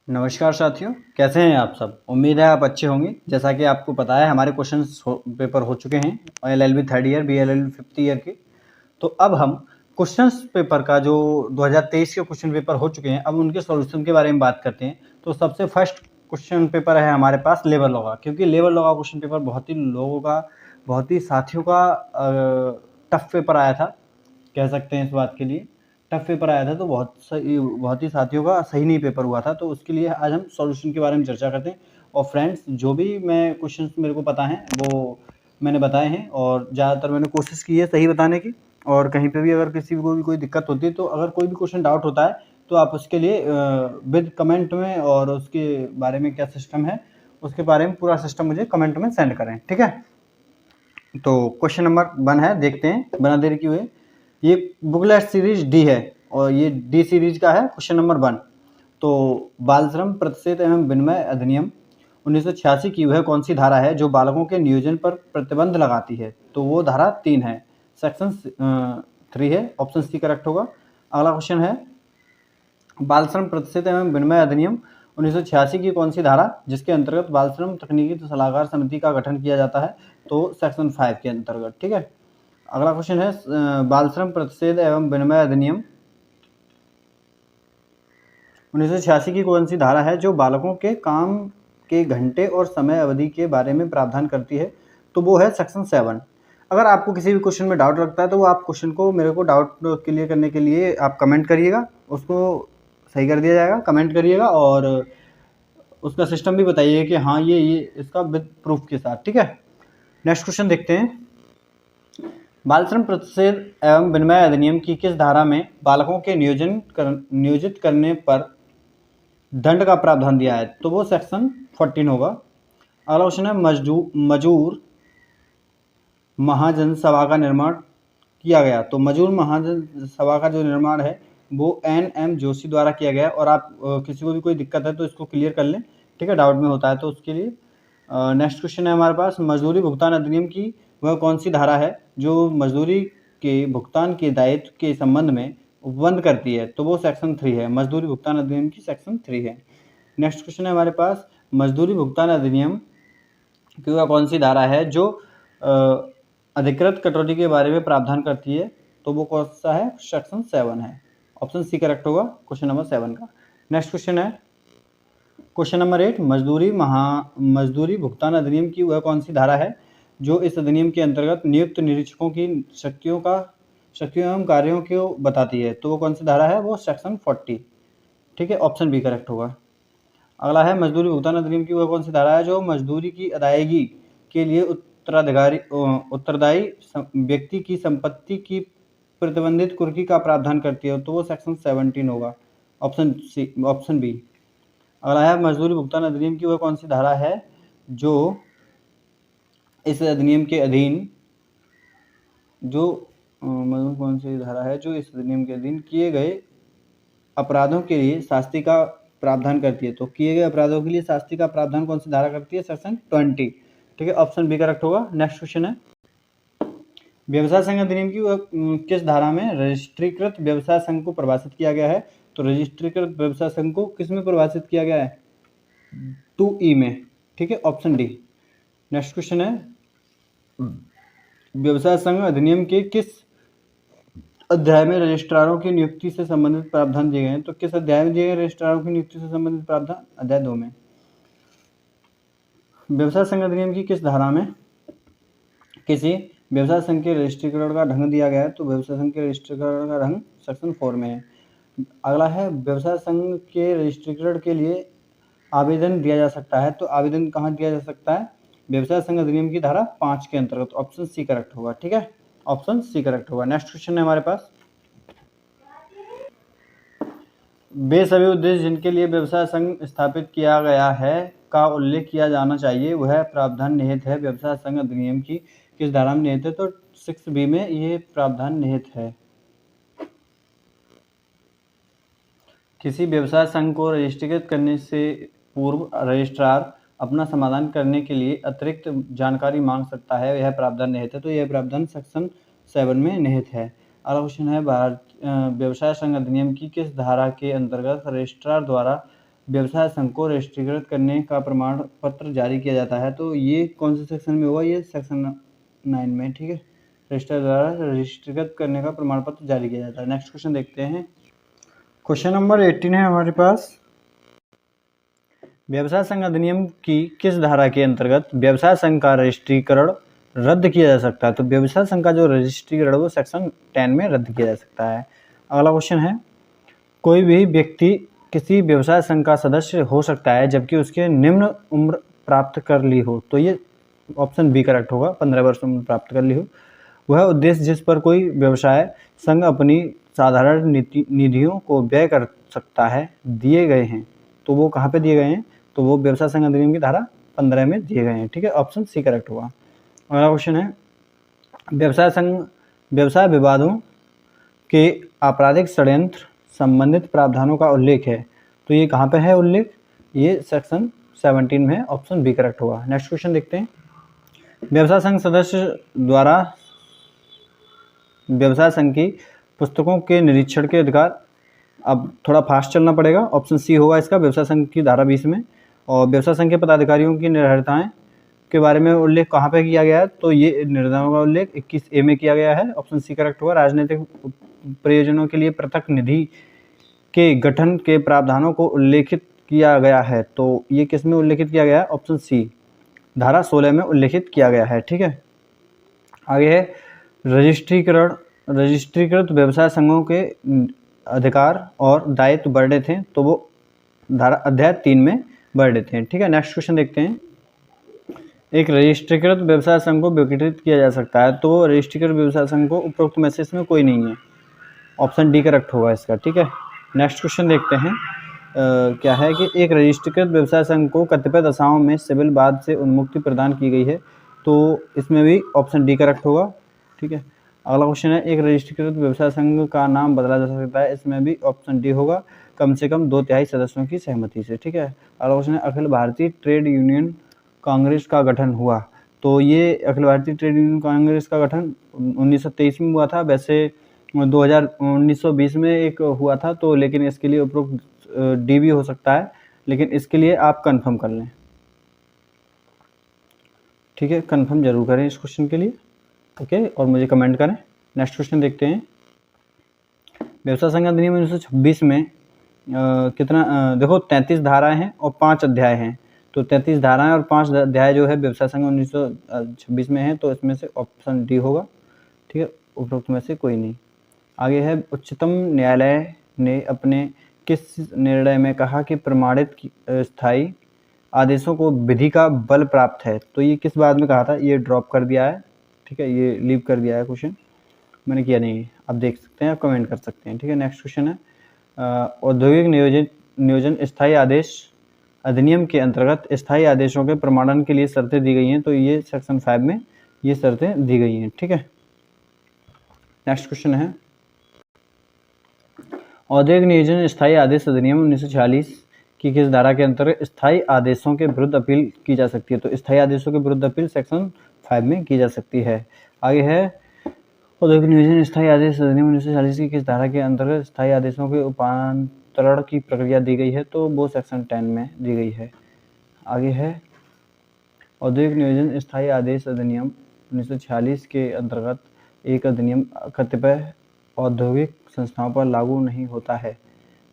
नमस्कार साथियों, कैसे हैं आप सब। उम्मीद है आप अच्छे होंगे। जैसा कि आपको पता है हमारे क्वेश्चन पेपर हो चुके हैं LLB third year BLLB fifth year के। तो अब हम क्वेश्चंस पेपर का जो 2023 के क्वेश्चन पेपर हो चुके हैं, अब उनके सॉल्यूशन के बारे में बात करते हैं। तो सबसे फर्स्ट क्वेश्चन पेपर है हमारे पास लेबर लॉ का, क्योंकि लेबर लॉ का क्वेश्चन पेपर बहुत ही साथियों का टफ पेपर आया था, कह सकते हैं इस बात के लिए टफ पेपर आया था। तो बहुत ही साथियों का सही नहीं पेपर हुआ था। तो उसके लिए आज हम सॉल्यूशन के बारे में चर्चा करते हैं। और फ्रेंड्स, जो भी मैं क्वेश्चंस मेरे को पता हैं वो मैंने बताए हैं, और ज़्यादातर मैंने कोशिश की है सही बताने की। और कहीं पे भी अगर किसी को भी कोई दिक्कत होती है, तो अगर कोई भी क्वेश्चन डाउट होता है तो आप उसके लिए विद कमेंट में, और उसके बारे में क्या सिस्टम है उसके बारे में पूरा सिस्टम मुझे कमेंट में सेंड करें, ठीक है। तो क्वेश्चन नंबर 1 है, देखते हैं बिना देरी किए हुए। ये बुकलेट सीरीज डी है, और ये डी सीरीज का है क्वेश्चन नंबर 1। तो बाल श्रम प्रतिषेध एवं विनिमय अधिनियम 1986 की वह कौन सी धारा है जो बालकों के नियोजन पर प्रतिबंध लगाती है? तो वो धारा 3 है, सेक्शन 3 है, ऑप्शन सी करेक्ट होगा। अगला क्वेश्चन है, बाल श्रम प्रतिषेध एवं विनिमय अधिनियम 1986 की कौन सी धारा जिसके अंतर्गत बाल श्रम तकनीकी सलाहकार समिति का गठन किया जाता है? तो सेक्शन 5 के अंतर्गत, ठीक है। अगला क्वेश्चन है, बाल श्रम प्रतिषेध एवं विनिमय अधिनियम 1986 की कौन सी धारा है जो बालकों के काम के घंटे और समय अवधि के बारे में प्रावधान करती है? तो वो है सेक्शन 7। अगर आपको किसी भी क्वेश्चन में डाउट लगता है तो वो आप क्वेश्चन को मेरे को डाउट क्लियर करने के लिए आप कमेंट करिएगा, उसको सही कर दिया जाएगा। कमेंट करिएगा और उसका सिस्टम भी बताइए कि हाँ ये इसका विद प्रूफ के साथ, ठीक है। नेक्स्ट क्वेश्चन देखते हैं, बाल श्रम प्रतिषेध एवं विनिमय अधिनियम की किस धारा में बालकों के नियोजित करने पर दंड का प्रावधान दिया है? तो वो सेक्शन 14 होगा। अगला क्वेश्चन है, मजूर महाजन सभा का निर्माण किया गया। तो मजूर महाजन सभा का जो निर्माण है वो NM जोशी द्वारा किया गया। और आप किसी को भी कोई दिक्कत है तो इसको क्लियर कर लें, ठीक है, डाउट में होता है तो उसके लिए। नेक्स्ट क्वेश्चन है हमारे पास, मजदूरी भुगतान अधिनियम की वह कौन सी धारा है जो मजदूरी के भुगतान के दायित्व के संबंध में बंद करती है? तो वो सेक्शन 3 है, मजदूरी भुगतान अधिनियम की सेक्शन 3 है। नेक्स्ट क्वेश्चन है हमारे पास, मजदूरी भुगतान अधिनियम की वह कौन सी धारा है जो अधिकृत कटौती के बारे में प्रावधान करती है? तो वो कौन सा है? सेक्शन 7 है, ऑप्शन सी करेक्ट होगा क्वेश्चन नंबर 7 का। नेक्स्ट क्वेश्चन है क्वेश्चन नंबर 8, मजदूरी भुगतान अधिनियम की वह कौन सी धारा है जो इस अधिनियम के अंतर्गत नियुक्त निरीक्षकों की शक्तियों एवं कार्यों को बताती है? तो वो कौन सी धारा है? वो सेक्शन 40, ठीक है, ऑप्शन बी करेक्ट होगा। अगला है, मजदूरी भुगतान अधिनियम की वह कौन सी धारा है जो मजदूरी की अदायगी के लिए उत्तरदायी व्यक्ति की संपत्ति की प्रतिबंधित कुर्की का प्रावधान करती है? तो वो सेक्शन 17 होगा, ऑप्शन बी। अगला है, मजदूरी भुगतान अधिनियम की वह कौन सी धारा है जो इस अधिनियम के अधीन कौन सी धारा है जो इस अधिनियम के अधीन किए गए अपराधों के लिए शास्ति का प्रावधान करती है? तो किए गए अपराधों के लिए शास्ति का प्रावधान कौन सी धारा करती है? सेक्शन 20, ठीक है, ऑप्शन बी करेक्ट होगा। नेक्स्ट क्वेश्चन है, व्यवसाय संघ अधिनियम की किस धारा में रजिस्ट्रीकृत व्यवसाय संघ को परिभाषित किया गया है? तो रजिस्ट्रीकृत व्यवसाय संघ को किस में परिभाषित किया गया है? 2E में, ठीक है, ऑप्शन डी। नेक्स्ट क्वेश्चन है, व्यवसाय संघ अधिनियम के किस अध्याय में रजिस्ट्रारों की नियुक्ति से संबंधित प्रावधान दिए गए हैं? तो किस अध्याय में दिए गए रजिस्ट्रारों की नियुक्ति से संबंधित प्रावधान? अध्याय 2 में। व्यवसाय संघ अधिनियम की किस धारा में किसी व्यवसाय संघ के रजिस्ट्रीकरण का ढंग दिया गया है? तो व्यवसाय संघ के रजिस्ट्रीकरण का ढंग सेक्शन 4 में है। अगला है, व्यवसाय संघ के रजिस्ट्रीकरण के लिए आवेदन दिया जा सकता है। तो आवेदन कहाँ दिया जा सकता है? व्यवसाय संघ अधिनियम की धारा 5 के अंतर्गत, ऑप्शन सी करेक्ट होगा, ठीक है, ऑप्शन सी करेक्ट होगा। नेक्स्ट क्वेश्चन है हमारे पास, वे सभी उद्देश्य जिनके लिए व्यवसाय संघ स्थापित किया गया है का उल्लेख किया जाना चाहिए, वह प्रावधान निहित है व्यवसाय संघ अधिनियम की किस धारा में निहित है? तो 6B में ये प्रावधान निहित है। किसी व्यवसाय संघ को रजिस्ट्रीकृत करने से पूर्व रजिस्ट्रार अपना समाधान करने के लिए अतिरिक्त जानकारी मांग सकता है, यह प्रावधान निहित है। तो यह प्रावधान सेक्शन 7 में निहित है। अगला क्वेश्चन है, व्यवसाय संघ अधिनियम की किस धारा के अंतर्गत रजिस्ट्रार द्वारा व्यवसाय संघ को रजिस्ट्रीकृत करने का प्रमाण पत्र जारी किया जाता है। तो ये कौन से सेक्शन में होगा? ये सेक्शन 9 में, ठीक है। रजिस्ट्रार द्वारा रजिस्ट्रीकृत करने का प्रमाण पत्र जारी किया जाता है। नेक्स्ट क्वेश्चन देखते हैं। क्वेश्चन नंबर 18 है हमारे पास। व्यवसाय संघ अधिनियम की किस धारा के अंतर्गत व्यवसाय संघ का रजिस्ट्रीकरण रद्द किया जा सकता है? तो व्यवसाय संघ का जो रजिस्ट्रीकरण वो सेक्शन 10 में रद्द किया जा सकता है। अगला क्वेश्चन है, कोई भी व्यक्ति किसी व्यवसाय संघ का सदस्य हो सकता है जबकि उसके निम्न उम्र प्राप्त कर ली हो। तो ये ऑप्शन बी करेक्ट होगा, 15 वर्ष उम्र प्राप्त कर ली हो। वह उद्देश्य जिस पर कोई व्यवसाय संघ अपनी साधारण निधियों को व्यय कर सकता है दिए गए हैं। तो वो कहाँ पे दिए गए हैं? तो वो व्यवसाय संघ अधिनियम की धारा 15 में दिए गए हैं, ठीक है। ऑप्शन सी करेक्ट होगा। अगला क्वेश्चन है, व्यवसाय विवादों के आपराधिक षड्यंत्र संबंधित प्रावधानों का उल्लेख है। तो ये कहाँ पे है उल्लेख? ये सेक्शन 17 में है। ऑप्शन बी करेक्ट होगा। नेक्स्ट क्वेश्चन देखते हैं। व्यवसाय संघ सदस्य द्वारा व्यवसाय संघ की पुस्तकों के निरीक्षण के अधिकार। अब थोड़ा फास्ट चलना पड़ेगा। ऑप्शन सी होगा इसका, व्यवसाय संघ की धारा 20 में। और व्यवसाय संघ के पदाधिकारियों की निर्धारिताएं के बारे में उल्लेख कहाँ पे किया गया है? तो ये निर्धारणों का उल्लेख 21A में किया गया है। ऑप्शन सी करेक्ट होगा। राजनीतिक प्रयोजनों के लिए पृथक निधि के गठन के प्रावधानों को उल्लेखित किया गया है। तो ये किस में उल्लेखित किया गया है? ऑप्शन सी, धारा 16 में उल्लेखित किया गया है, ठीक है। आगे है रजिस्ट्रीकृत व्यवसाय संघों के अधिकार और दायित्व बढ़े थे। तो वो धारा अध्याय 3 में बढ़े थे, ठीक है। नेक्स्ट क्वेश्चन देखते हैं। एक रजिस्ट्रीकृत व्यवसाय संघ को विघटित किया जा सकता है। तो रजिस्ट्रीकृत व्यवसाय संघ को उपरोक्त में से इसमें कोई नहीं है। ऑप्शन डी करेक्ट होगा इसका, ठीक है। नेक्स्ट क्वेश्चन देखते हैं। क्या है कि एक रजिस्ट्रीकृत व्यवसाय संघ को कतिपय दशाओं में सिविल वाद से उन्मुक्ति प्रदान की गई है। तो इसमें भी ऑप्शन डी करेक्ट होगा, ठीक है। अगला क्वेश्चन है, एक रजिस्ट्रीकृत व्यवसाय संघ का नाम बदला जा सकता है। इसमें भी ऑप्शन डी होगा, कम से कम 2/3 सदस्यों की सहमति से, ठीक है। अगला क्वेश्चन है, अखिल भारतीय ट्रेड यूनियन कांग्रेस का गठन हुआ। तो ये अखिल भारतीय ट्रेड यूनियन कांग्रेस का गठन 1923 में हुआ था। वैसे 1920 में एक हुआ था, तो लेकिन इसके लिए उपरोक्त डी भी हो सकता है, लेकिन इसके लिए आप कंफर्म कर लें, ठीक है। कंफर्म जरूर करें इस क्वेश्चन के लिए, ओके, और मुझे कमेंट करें। नेक्स्ट क्वेश्चन देखते हैं। व्यवसाय संघ अधिनियम 1926 में देखो 33 धाराएं हैं और 5 अध्याय हैं। तो 33 धाराएं और 5 अध्याय जो है व्यवसाय संघ 1926 में है। तो इसमें से ऑप्शन डी होगा, ठीक है, उपरोक्त में से कोई नहीं। आगे है, उच्चतम न्यायालय ने अपने किस निर्णय में कहा कि प्रमाणित स्थायी आदेशों को विधि का बल प्राप्त है? तो ये किस बात में कहा था? ये ड्रॉप कर दिया है, ठीक है, ये लीव कर दिया है क्वेश्चन, मैंने किया नहीं है। आप देख सकते हैं, आप कमेंट कर सकते हैं, ठीक है। नेक्स्ट क्वेश्चन है, औद्योगिक नियोजन स्थायी आदेश अधिनियम के अंतर्गत स्थायी आदेशों के प्रमाणन के लिए शर्तें दी गई हैं। तो ये सेक्शन 5 में ये शर्तें दी गई हैं, ठीक है। नेक्स्ट क्वेश्चन है, औद्योगिक नियोजन स्थायी आदेश अधिनियम 1946 की किस धारा के अंतर्गत स्थायी आदेशों के विरुद्ध अपील की जा सकती है? तो स्थायी आदेशों के विरुद्ध अपील सेक्शन 5 में की जा सकती है। आगे है, औद्योगिक नियोजन स्थायी आदेश अधिनियम 1940 की किस धारा के अंतर्गत स्थायी आदेशों के उपांतरण की प्रक्रिया दी गई है? तो वो सेक्शन 10 में दी गई है। आगे है, औद्योगिक नियोजन स्थायी आदेश अधिनियम 1946 के अंतर्गत एक अधिनियम कतिपय औद्योगिक संस्थाओं पर लागू नहीं होता है,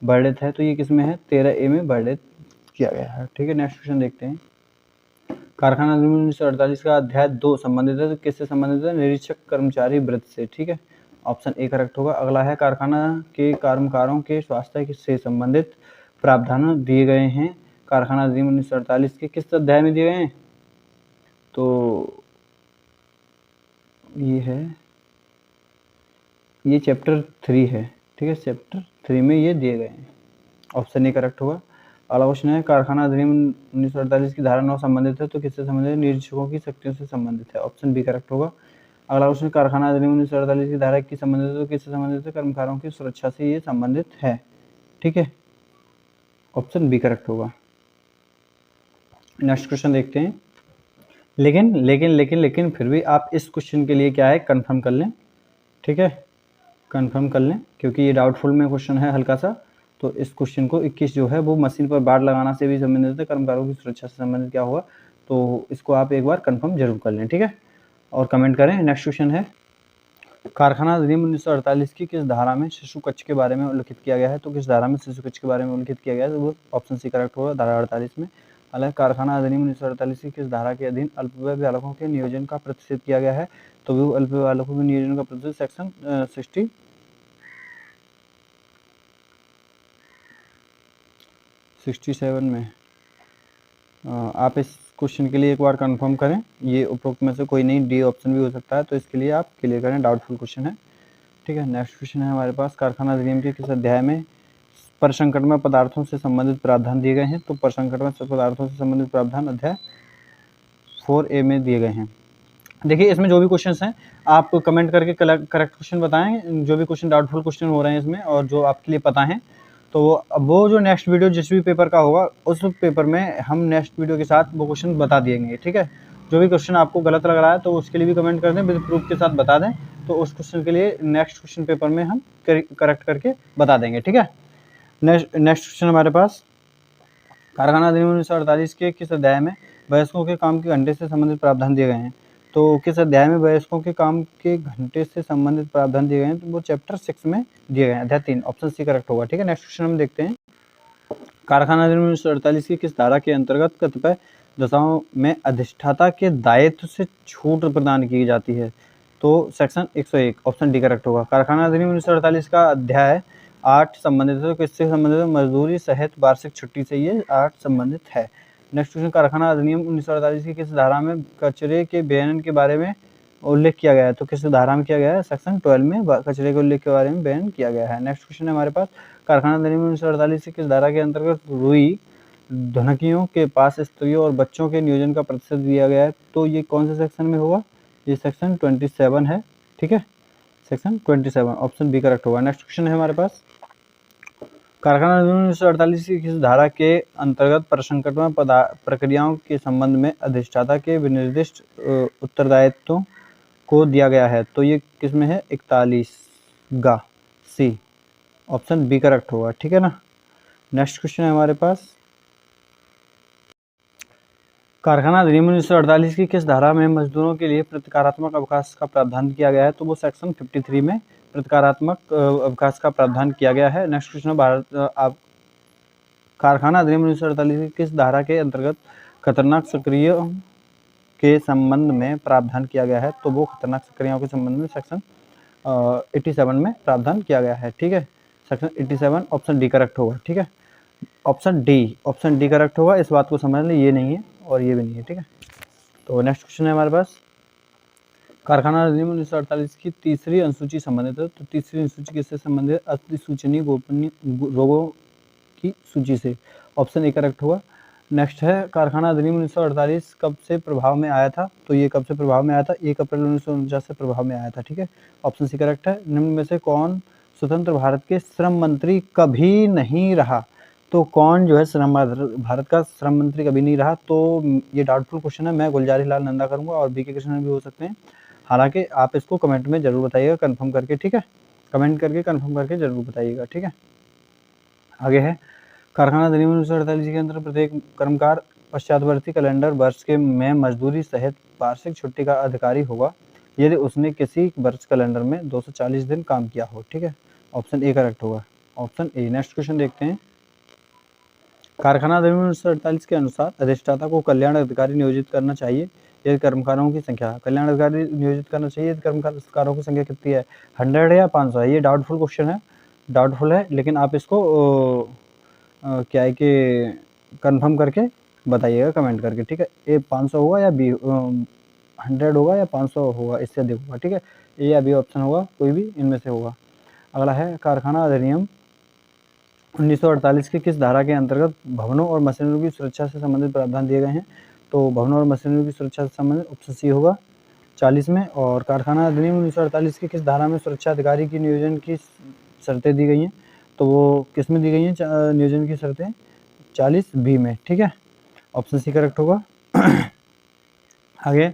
वर्णित है। तो ये किसमें है? 13A में वर्णित किया गया है, ठीक है। नेक्स्ट क्वेश्चन देखते हैं। कारखाना अधिनियम 1948 का अध्याय 2 संबंधित है। तो किससे संबंधित है? निरीक्षक कर्मचारी वृत्ति से, ठीक है। ऑप्शन ए करेक्ट होगा। अगला है, कारखाना के कर्मकारों के स्वास्थ्य से संबंधित प्रावधान दिए गए हैं कारखाना अधिनियम 1948 के किस अध्याय में दिए गए हैं? तो ये है, ये चैप्टर 3 है, ठीक है, चैप्टर 3 में ये दिए गए हैं। ऑप्शन ए करेक्ट होगा। अगला क्वेश्चन है, कारखाना अधिनियम 1948 की धारा 9 संबंधित है। तो किससे संबंधित है? निरीक्षकों की शक्तियों से संबंधित है। ऑप्शन बी करेक्ट होगा। अगला क्वेश्चन, कारखाना अधिनियम 1948 की धारा 21 संबंधित है। तो किससे संबंधित है? कर्मकारों की सुरक्षा से ये संबंधित है, ठीक है। ऑप्शन बी करेक्ट होगा। नेक्स्ट क्वेश्चन देखते हैं। लेकिन फिर भी आप इस क्वेश्चन के लिए क्या है, कंफर्म कर लें, ठीक है, कंफर्म कर लें, क्योंकि ये डाउटफुल में क्वेश्चन है हल्का सा। तो इस क्वेश्चन को 21 जो है वो मशीन पर बाड़ लगाना से भी संबंधित है, कर्मकारों की सुरक्षा से संबंधित क्या होगा, तो इसको आप एक बार कंफर्म जरूर कर लें, ठीक है, और कमेंट करें। नेक्स्ट क्वेश्चन है, कारखाना अधिनियम 1948 की किस धारा में शिशु कक्ष के बारे में उल्लिखित किया गया है, तो किस धारा में शिशु कक्ष के बारे में उल्लिखित किया गया है, तो वो ऑप्शन सी करेक्ट होगा, धारा 48 में। हालांकि कारखाना अधिनियम 1948 की किस धारा के अधीन अल्पवयस्क बालकों के नियोजन का प्रतिषेध किया गया है, तो वो अल्पवयस्क बालकों के नियोजन का प्रतिषेध सेक्शन 67 में। आप इस क्वेश्चन के लिए एक बार कंफर्म करें, ये उपरोक्त में से कोई नहीं, डी ऑप्शन भी हो सकता है, तो इसके लिए आप क्लियर करें, डाउटफुल क्वेश्चन है, ठीक है। नेक्स्ट क्वेश्चन है हमारे पास, कारखाना अधिनियम के किस अध्याय में परसंकटमय पदार्थों से संबंधित प्रावधान दिए गए हैं, तो परसंकटमय पदार्थों से संबंधित प्रावधान अध्याय 4A में दिए गए हैं। देखिए इसमें जो भी क्वेश्चंस हैं आप कमेंट करके करेक्ट क्वेश्चन बताएं, जो भी क्वेश्चन डाउटफुल क्वेश्चन हो रहे हैं इसमें और जो आपके लिए पता है, तो वो जो नेक्स्ट वीडियो जिस भी पेपर का होगा उस पेपर में हम नेक्स्ट वीडियो के साथ वो क्वेश्चन बता देंगे, ठीक है। जो भी क्वेश्चन आपको गलत लग रहा है तो उसके लिए भी कमेंट कर दें, विद प्रूफ के साथ बता दें, तो उस क्वेश्चन के लिए नेक्स्ट क्वेश्चन पेपर में हम करेक्ट करके बता देंगे, ठीक है। नेक्स्ट क्वेश्चन हमारे पास, कारखाना अधिनियम 1948 के किस अध्याय में वयस्कों के काम के घंटे से संबंधित प्रावधान दिए गए हैं, तो किस अध्याय में वयस्कों के काम के घंटे से संबंधित प्रावधान दिए गए हैं, तो वो चैप्टर 6 में दिए गए हैं, अध्याय 3, ऑप्शन सी करेक्ट होगा, ठीक है। नेक्स्ट क्वेश्चन हम देखते हैं, कारखाना अधिनियम 1948 की किस धारा के अंतर्गत कतिपय दशाओं में अधिष्ठाता के दायित्व से छूट प्रदान की जाती है, तो सेक्शन 101, ऑप्शन डी करेक्ट होगा। कारखाना अधिनियम 1948 का अध्याय 8 संबंधित है, किससे संबंधित है, मजदूरी सहित वार्षिक छुट्टी से ये 8 संबंधित है। नेक्स्ट क्वेश्चन, कारखाना अधिनियम 1948 की किस धारा में कचरे के बेन के बारे में उल्लेख किया गया है, तो किस धारा में किया गया है, सेक्शन 12 में कचरे के उल्लेख के बारे में बैन किया गया है। नेक्स्ट क्वेश्चन है हमारे पास, कारखाना अधिनियम 1948 की किस धारा के अंतर्गत रुई धनकियों के पास स्त्रियों और बच्चों के नियोजन का प्रतिशत दिया गया है, तो ये कौन से सेक्शन में होगा, ये सेक्शन 27 है, ठीक है, सेक्शन 27, ऑप्शन बी करेक्ट होगा। नेक्स्ट क्वेश्चन है हमारे पास, कारखाना अधिनियम 1948 की किस धारा के अंतर्गत प्रसंकटमय प्रक्रियाओं के संबंध में अधिष्ठाता के विनिर्दिष्ट उत्तरदायित्वों को दिया गया है, तो ये किस में है, 41 सी, ऑप्शन बी करेक्ट होगा, ठीक है ना। नेक्स्ट क्वेश्चन है हमारे पास, कारखाना अधिनियम 1948 की किस धारा में मजदूरों के लिए प्रतिकारात्मक अवकाश का प्रावधान किया गया है, तो वो सेक्शन 53 में प्रतिकारात्मक अवकाश का प्रावधान किया गया है। नेक्स्ट क्वेश्चन, आप कारखाना अधिनियम 1948 की किस धारा के अंतर्गत खतरनाक सक्रियों के संबंध में प्रावधान किया गया है, तो वो खतरनाक सक्रियों के संबंध में सेक्शन 87 में प्रावधान किया गया है, ठीक है, सेक्शन 87, ऑप्शन डी करेक्ट होगा, ठीक है, ऑप्शन डी करेक्ट होगा। इस बात को समझ लें, ये नहीं है और ये भी नहीं है, ठीक है। तो नेक्स्ट क्वेश्चन है हमारे पास, कारखाना अधिनियम 1948 की तीसरी अनुसूची संबंधित है, तो तीसरी अनुसूची किससे संबंधित है, अतिसूचनीय गोपनीय रोगों की सूची से, ऑप्शन ए करेक्ट होगा। नेक्स्ट है, कारखाना अधिनियम 1948 कब से प्रभाव में आया था, तो ये कब से प्रभाव में आया था, 1 अप्रैल 1949 से प्रभाव में आया था, ठीक है, ऑप्शन सी करेक्ट है। निम्न में से कौन स्वतंत्र भारत के श्रम मंत्री कभी नहीं रहा, तो कौन जो है भारत का श्रम मंत्री कभी नहीं रहा, तो ये डाउटफुल क्वेश्चन है, मैं गुलजारी लाल नंदा करूंगा और बी के कृष्णन भी हो सकते हैं, हालांकि आप इसको कमेंट में जरूर बताइएगा कंफर्म करके, ठीक है, कमेंट करके कंफर्म करके जरूर बताइएगा, ठीक है। आगे है, कारखाना अधिनियम 1948 के अंतर्गत प्रत्येक कर्मकार पश्चातवर्ती कैलेंडर वर्ष के में मजदूरी सहित वार्षिक छुट्टी का अधिकारी होगा यदि उसने किसी वर्ष कैलेंडर में 240 दिन काम किया हो, ठीक है, ऑप्शन ए करेक्ट होगा, ऑप्शन ए। नेक्स्ट क्वेश्चन देखते हैं, कारखाना अधिनियम 1948 के अनुसार अधिष्ठाता को कल्याण अधिकारी नियोजित करना चाहिए यदि कर्मकारों की संख्या, कल्याण अधिकारी नियोजित करना चाहिए यदि कर्मकारों की संख्या कितनी है, 100 या 500 है, ये डाउटफुल क्वेश्चन है, डाउटफुल है, लेकिन आप इसको क्या है कि कंफर्म करके बताइएगा कमेंट करके, ठीक है, ए 500 होगा या बी 100 होगा या 500 होगा, इससे अधिक होगा, ठीक है, ए या बी ऑप्शन होगा, कोई भी इनमें से होगा। अगला है, कारखाना अधिनियम 1948 की किस धारा के अंतर्गत भवनों और मशीनरी की सुरक्षा से संबंधित प्रावधान दिए गए हैं, तो भवनों और मशीनरी की सुरक्षा से संबंधित ऑप्शन सी होगा 40 में। और कारखाना अधिनियम 1948 की किस धारा में सुरक्षा अधिकारी की नियोजन की शर्तें दी गई हैं, तो वो किस में दी गई हैं नियोजन की शर्तें, 40 बी में, ठीक है, ऑप्शन सी करेक्ट होगा। आगे,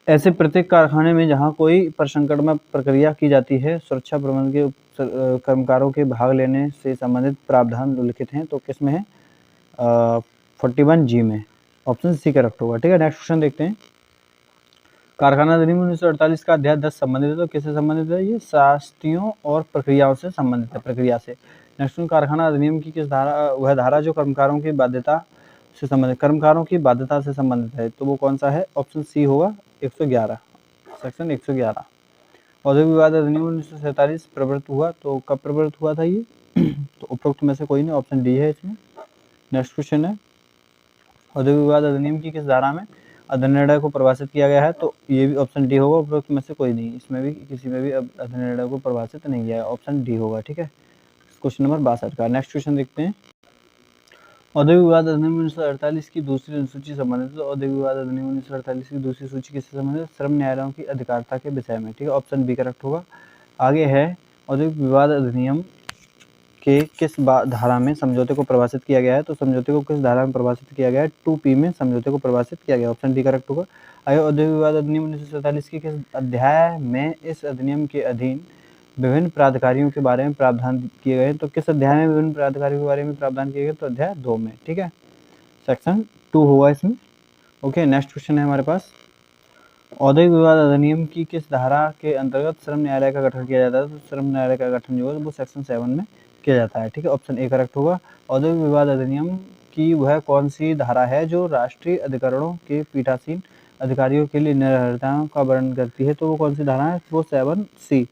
ऐसे प्रत्येक कारखाने में जहां कोई प्रसंकटमय प्रक्रिया की जाती है सुरक्षा प्रबंधन के कर्मकारों के भाग लेने से संबंधित प्रावधान उल्लिखित हैं, तो किस में है? 41G में, ऑप्शन सी करेक्ट होगा। ठीक है, नेक्स्ट क्वेश्चन देखते हैं। कारखाना अधिनियम 1948 का अध्याय 10 संबंधित है, तो किससे संबंधित है? ये शास्तियों और प्रक्रियाओं से संबंधित है, प्रक्रिया से। नेक्स्ट क्वेश्चन, कारखाना अधिनियम की किस धारा, वह धारा जो कर्मकारों की बाध्यता से संबंधित, कर्मकारों की बाध्यता से संबंधित है, तो वो कौन सा है? ऑप्शन सी होगा 111, सेक्शन 111। औद्योगिक विवाद अधिनियम 1947 प्रवृत्त हुआ, तो कब प्रवृत्त हुआ था ये? तो उपरोक्त में से कोई नहीं, ऑप्शन डी है इसमें। नेक्स्ट क्वेश्चन है, औद्योगिक विवाद अधिनियम की किस धारा में अधिनिर्णय को परिभाषित किया गया है? तो ये भी ऑप्शन डी होगा, उपरोक्त में से कोई नहीं, इसमें भी किसी में भी अधिनिर्णय को परिभाषित नहीं किया है, ऑप्शन डी होगा। ठीक है, क्वेश्चन नंबर 62 का। नेक्स्ट क्वेश्चन देखते हैं। औद्योगिक विवाद अधिनियम 1948 की दूसरी अनुसूची संबंधित, तो औद्योगिक विवाद अधिनियम 1948 की दूसरी सूची किससे संबंधित? श्रम न्यायालयों की अधिकारिता के विषय में। ठीक है, ऑप्शन बी करेक्ट होगा। आगे है, औद्योगिक विवाद अधिनियम के किस धारा में समझौते को परिभाषित किया गया है? तो समझौते को किस धारा में परिभाषित किया गया है? 2P में समझौते को परिभाषित किया गया, ऑप्शन डी करेक्ट होगा। आगे, औद्योगिक विवाद अधिनियम 1947 की किस अध्याय में इस अधिनियम के अधीन विभिन्न प्राधिकारियों के बारे में प्रावधान किए गए? तो किस अध्याय में विभिन्न प्राधिकारियों के बारे में प्रावधान किए गए? तो अध्याय 2 में। ठीक है, सेक्शन 2 होगा इसमें। ओके, नेक्स्ट क्वेश्चन है हमारे पास, औद्योगिक विवाद अधिनियम की किस धारा के अंतर्गत श्रम न्यायालय का गठन किया जाता है? तो श्रम न्यायालय का गठन जो है वो सेक्शन 7 में किया जाता है। ठीक है, ऑप्शन ए करेक्ट होगा। औद्योगिक विवाद अधिनियम की वह कौन सी धारा है जो राष्ट्रीय अधिकरणों के पीठासीन अधिकारियों के लिए निर्भरताओं का वर्णन करती है? तो वो कौन सी धारा है? वो 7C,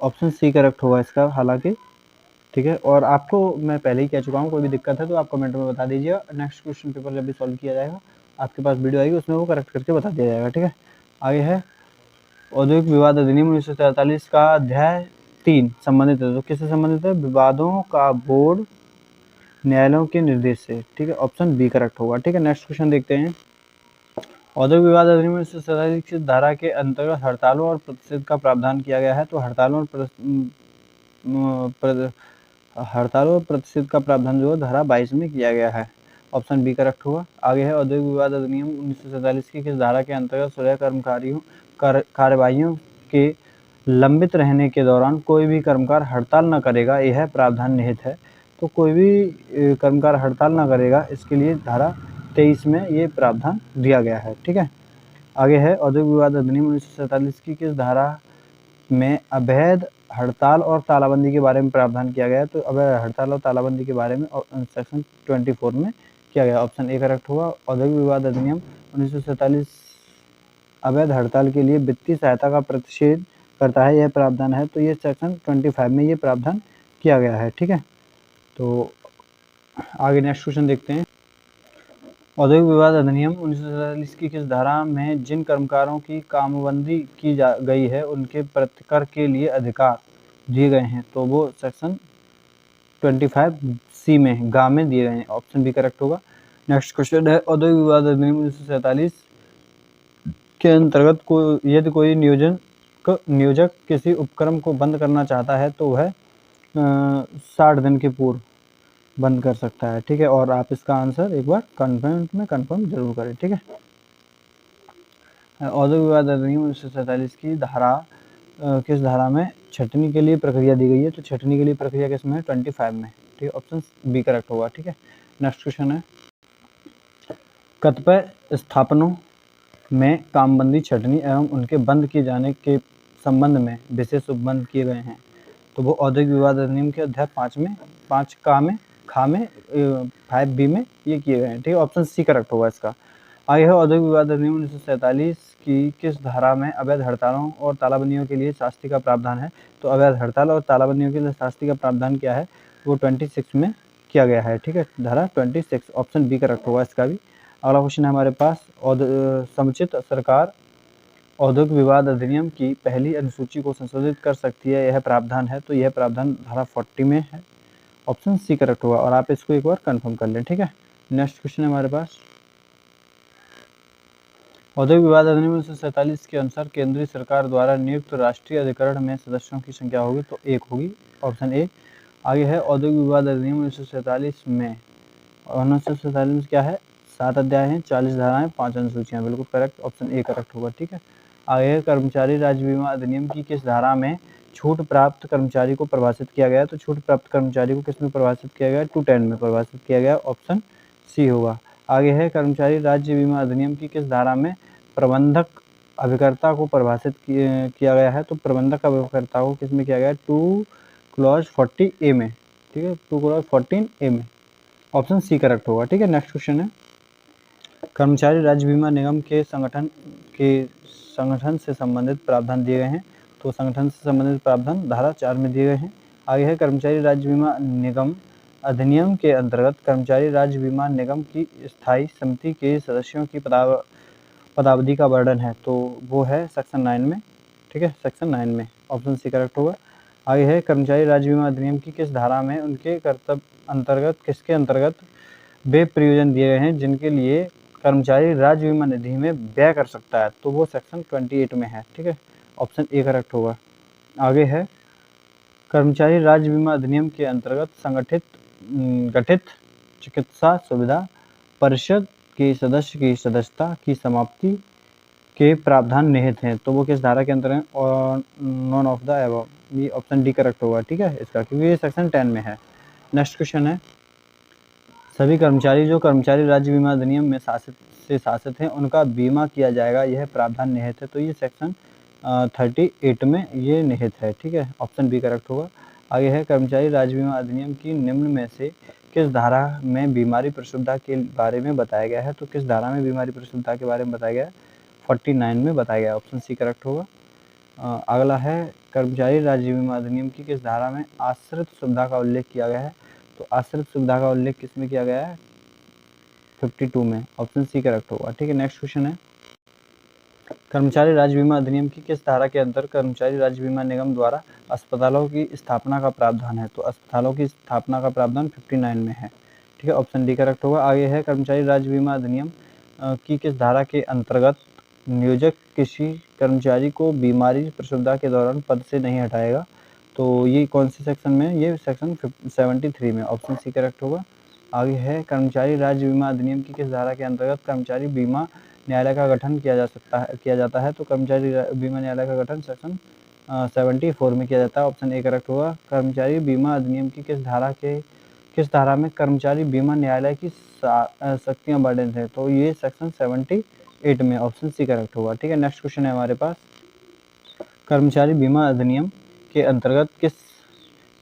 ऑप्शन सी करेक्ट होगा इसका हालांकि। ठीक है, और आपको मैं पहले ही कह चुका हूँ, कोई भी दिक्कत है तो आप कमेंट में बता दीजिएगा। नेक्स्ट क्वेश्चन पेपर जब भी सॉल्व किया जाएगा आपके पास वीडियो आएगी, उसमें वो करेक्ट करके बता दिया जाएगा। ठीक है, आगे है, औद्योगिक विवाद अधिनियम 1943 का अध्याय 3 संबंधित है, तो किससे संबंधित है? विवादों का बोर्ड न्यायालयों के निर्देश से। ठीक है, ऑप्शन बी करेक्ट होगा। ठीक है, नेक्स्ट क्वेश्चन देखते हैं। औद्योगिक विवाद अधिनियम 1947 की धारा के अंतर्गत हड़तालों और प्रतिषेध का प्रावधान किया गया है, तो हड़तालों और प्रतिषेध का प्रावधान जो है धारा 22 में किया गया है, ऑप्शन बी करेक्ट होगा। आगे है, औद्योगिक विवाद अधिनियम 1947 की किस धारा के अंतर्गत स्वयं कर्मकारियों कार्यवाहियों के लंबित रहने के दौरान कोई भी कर्मकार हड़ताल न करेगा, यह प्रावधान निहित है? तो कोई भी कर्मकार हड़ताल न करेगा, इसके लिए धारा 23 में ये प्रावधान दिया गया है। ठीक है, आगे है, औद्योगिक विवाद अधिनियम 1947 की किस धारा में अवैध हड़ताल और तालाबंदी के बारे में प्रावधान किया गया है? तो अवैध हड़ताल और तालाबंदी के बारे में सेक्शन 24 में किया गया, ऑप्शन ए करेक्ट होगा। औद्योगिक विवाद अधिनियम 1947 अवैध हड़ताल के लिए वित्तीय सहायता का प्रतिषेध करता है, यह प्रावधान है, तो ये सेक्शन 25 में ये प्रावधान किया गया है। ठीक है, तो आगे नेक्स्ट क्वेश्चन देखते हैं। औद्योगिक विवाद अधिनियम 1947 की किस धारा में जिन कर्मकारों की कामबंदी की गई है उनके प्रतिकर के लिए अधिकार दिए गए हैं? तो वो सेक्शन 25C में गा में दिए गए हैं, ऑप्शन बी करेक्ट होगा। नेक्स्ट क्वेश्चन है, औद्योगिक विवाद अधिनियम 1947 के अंतर्गत यदि कोई नियोजक किसी उपक्रम को बंद करना चाहता है तो वह 60 दिन के पूर्व बंद कर सकता है। ठीक है, और आप इसका आंसर एक बार कमेंट में कंफर्म जरूर करें। ठीक है, औद्योगिक विवाद अधिनियम 1947 की धारा किस धारा में छटनी के लिए प्रक्रिया दी गई है? तो छटनी के लिए प्रक्रिया किस में है? 25 में। ठीक है, ऑप्शन बी करेक्ट होगा। ठीक है, नेक्स्ट क्वेश्चन है, कतिपय स्थापनों में कामबंदी छटनी एवं उनके बंद किए जाने के संबंध में विशेष उपबंध किए गए हैं, तो वो औद्योगिक विवाद अधिनियम के अध्याय 5 में 5B में ये किए गए हैं। ठीक है, ऑप्शन सी करेक्ट होगा इसका। आगे है, औद्योगिक विवाद अधिनियम 1947 की किस धारा में अवैध हड़तालों और तालाबंदियों के लिए शास्ति का प्रावधान है? तो अवैध हड़ताल और तालाबंदियों के लिए शास्ति का प्रावधान क्या है? वो 26 में किया गया है। ठीक है, धारा 26, ऑप्शन बी करेक्ट होगा इसका भी। अगला क्वेश्चन है हमारे पास, समुचित सरकार औद्योगिक विवाद अधिनियम की पहली अनुसूची को संशोधित कर सकती है, यह प्रावधान है? तो यह प्रावधान धारा 40 में है, ऑप्शन सी करेक्ट होगा, और आप इसको एक बार कंफर्म कर लें। ठीक है, नेक्स्ट क्वेश्चन है हमारे पास, औद्योगिक विवाद अधिनियम 1947 के अनुसार केंद्रीय सरकार द्वारा नियुक्त राष्ट्रीय अधिकरण में सदस्यों की संख्या होगी? तो 1 होगी, ऑप्शन ए। आगे है, औद्योगिक विवाद अधिनियम 1947 में 1947 में क्या है? 7 अध्याय हैं, 40 धाराएं, 5 अनुसूचियां, बिल्कुल करेक्ट, ऑप्शन ए करेक्ट होगा। ठीक है, आगे है, कर्मचारी राज्य बीमा अधिनियम की किस धारा में छूट प्राप्त कर्मचारी को परिभाषित किया गया है, तो छूट प्राप्त कर्मचारी को किस में परिभाषित किया गया है? 210 में परिभाषित किया गया, ऑप्शन सी होगा। आगे है कर्मचारी राज्य बीमा अधिनियम की किस धारा में प्रबंधक अभिकर्ता को परिभाषित किया गया है? तो प्रबंधक अभिकर्ता को किस में किया गया है? 2 क्लॉज 40A में, ठीक है, 2 क्लॉज 14A में, ऑप्शन सी करेक्ट होगा। ठीक है, नेक्स्ट क्वेश्चन है, कर्मचारी राज्य बीमा निगम के संगठन से संबंधित प्रावधान दिए गए हैं, तो संगठन से संबंधित प्रावधान धारा 4 में दिए गए हैं। आगे है कर्मचारी राज्य बीमा निगम अधिनियम के अंतर्गत कर्मचारी राज्य बीमा निगम की स्थायी समिति के सदस्यों की पदावधि का वर्णन है, तो वो है सेक्शन 9 में, ठीक है, सेक्शन 9 में, ऑप्शन सी करेक्ट होगा। आगे है कर्मचारी राज्य बीमा अधिनियम की किस धारा में उनके कर्तव्य अंतर्गत किसके अंतर्गत वे प्रयोजन दिए गए हैं जिनके लिए कर्मचारी राज्य बीमा निधि में व्यय कर सकता है, तो वो सेक्शन 28 में है, ठीक है, ऑप्शन ए करेक्ट होगा। आगे है कर्मचारी राज्य बीमा अधिनियम के अंतर्गत गठित चिकित्सा सुविधा परिषद के सदस्य की सदस्यता की समाप्ति के प्रावधान निहित हैं, तो वो किस धारा के अंतर्गत? और नॉन ऑफ द एबव, ये ऑप्शन डी करेक्ट होगा, ठीक है, इसका, क्योंकि ये सेक्शन 10 में है। नेक्स्ट क्वेश्चन है, सभी कर्मचारी जो कर्मचारी राज्य बीमा अधिनियम में शासित हैं उनका बीमा किया जाएगा, यह प्रावधान निहित है, तो ये सेक्शन 38 में ये निहित है, ठीक है, ऑप्शन बी करेक्ट होगा। आगे है कर्मचारी राज्य बीमा अधिनियम की निम्न में से किस धारा में बीमारी प्रसुविधा के बारे में बताया गया है? तो किस धारा में बीमारी प्रसुविधा के बारे में बताया गया है? 49 में बताया गया, ऑप्शन सी करेक्ट होगा। अगला है कर्मचारी राज्य बीमा अधिनियम की किस धारा में आश्रित सुविधा का उल्लेख किया गया है? तो आश्रित सुविधा का उल्लेख किस में किया गया है? 52 में, ऑप्शन सी करेक्ट होगा। ठीक है, नेक्स्ट क्वेश्चन है, कर्मचारी राज्य बीमा अधिनियम की किस धारा के अंतर्गत कर्मचारी राज्य बीमा निगम द्वारा अस्पतालों की स्थापना का प्रावधान है? तो अस्पतालों की स्थापना का प्रावधान 59 में है, ठीक है, ऑप्शन डी करेक्ट होगा। आगे है कर्मचारी राज्य बीमा अधिनियम की किस धारा के अंतर्गत नियोजक किसी कर्मचारी को बीमारी प्रसुविधा के दौरान पद से नहीं हटाएगा? तो ये कौन से सेक्शन में? ये सेक्शन 73 में, ऑप्शन सी करेक्ट होगा। आगे है कर्मचारी राज्य बीमा अधिनियम की किस धारा के अंतर्गत कर्मचारी बीमा न्यायालय का गठन किया जाता है? तो कर्मचारी बीमा न्यायालय का गठन सेक्शन 74 में किया जाता है, ऑप्शन ए करेक्ट होगा। कर्मचारी बीमा अधिनियम की किस धारा में कर्मचारी बीमा न्यायालय की शक्तियाँ वर्णित है? तो ये सेक्शन 78 में, ऑप्शन सी करेक्ट होगा। ठीक है, नेक्स्ट क्वेश्चन है हमारे पास, कर्मचारी बीमा अधिनियम के अंतर्गत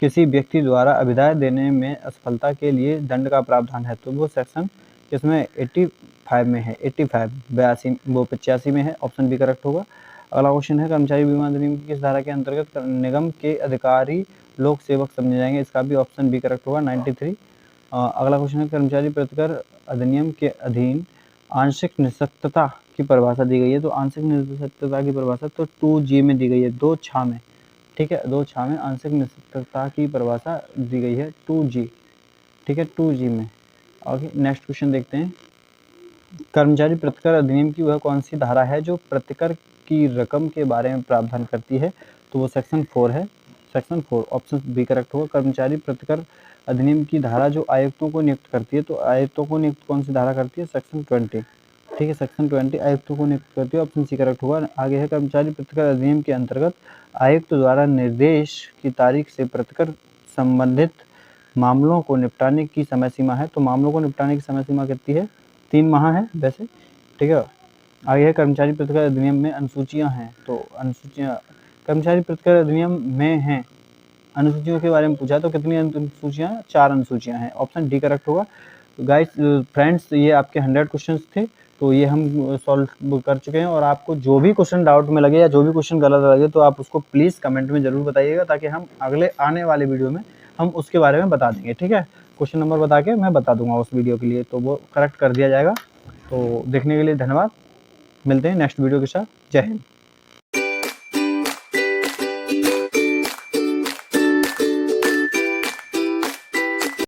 किसी व्यक्ति द्वारा अभिदाय देने में असफलता के लिए दंड का प्रावधान है? तो वो सेक्शन किसमें? 85 में है, 85 में है, ऑप्शन बी करेक्ट होगा। अगला क्वेश्चन है, कर्मचारी बीमा अधिनियम की किस धारा के अंतर्गत निगम के अधिकारी लोक सेवक समझे जाएंगे? इसका भी ऑप्शन बी करेक्ट होगा, 93। अगला क्वेश्चन है, कर्मचारी प्रतिकर अधिनियम के अधीन आंशिक निःशक्तता की परिभाषा दी गई है? तो आंशिक निःशक्तता की परिभाषा तो 2G में दी गई है, 2 में, ठीक है, 2 में आंशिक निःशक्तता की परिभाषा दी गई है 2G, ठीक है, 2G में। आगे नेक्स्ट क्वेश्चन देखते हैं, कर्मचारी प्रतिकर अधिनियम की वह कौन सी धारा है जो प्रतिकर की रकम के बारे में प्रावधान करती है? तो वो सेक्शन 4 है, सेक्शन 4, ऑप्शन बी करेक्ट होगा। कर्मचारी प्रतिकर अधिनियम की धारा जो आयुक्तों को नियुक्त करती है, तो आयुक्तों को नियुक्त कौन सी धारा करती है? सेक्शन 20, ठीक है, सेक्शन 20 आयुक्तों को नियुक्त करती है, ऑप्शन सी करेक्ट होगा। आगे है, कर्मचारी प्रतिकर अधिनियम के अंतर्गत आयुक्त द्वारा निर्देश की तारीख से प्रतिकर संबंधित मामलों को निपटाने की समय सीमा है? तो मामलों को निपटाने की समय सीमा कितनी है? 3 माह है वैसे, ठीक है। आगे है, कर्मचारी प्रतिकर अधिनियम में अनुसूचियां हैं, तो अनुसूचियां कर्मचारी प्रतिकर अधिनियम में हैं, अनुसूचियों के बारे में पूछा तो कितनी अनुसूचियां? 4 अनुसूचियां हैं, ऑप्शन डी करेक्ट होगा। गाइस फ्रेंड्स, ये आपके 100 क्वेश्चंस थे, तो ये हम सॉल्व कर चुके हैं, और आपको जो भी क्वेश्चन डाउट में लगे या जो भी क्वेश्चन गलत लगे तो आप उसको प्लीज़ कमेंट में ज़रूर बताइएगा, ताकि हम अगले आने वाले वीडियो में हम उसके बारे में बता देंगे, ठीक है। क्वेश्चन नंबर बता के मैं बता दूंगा उस वीडियो के लिए, तो वो करेक्ट कर दिया जाएगा। तो देखने के लिए धन्यवाद, मिलते हैं नेक्स्ट वीडियो के साथ, जय हिंद।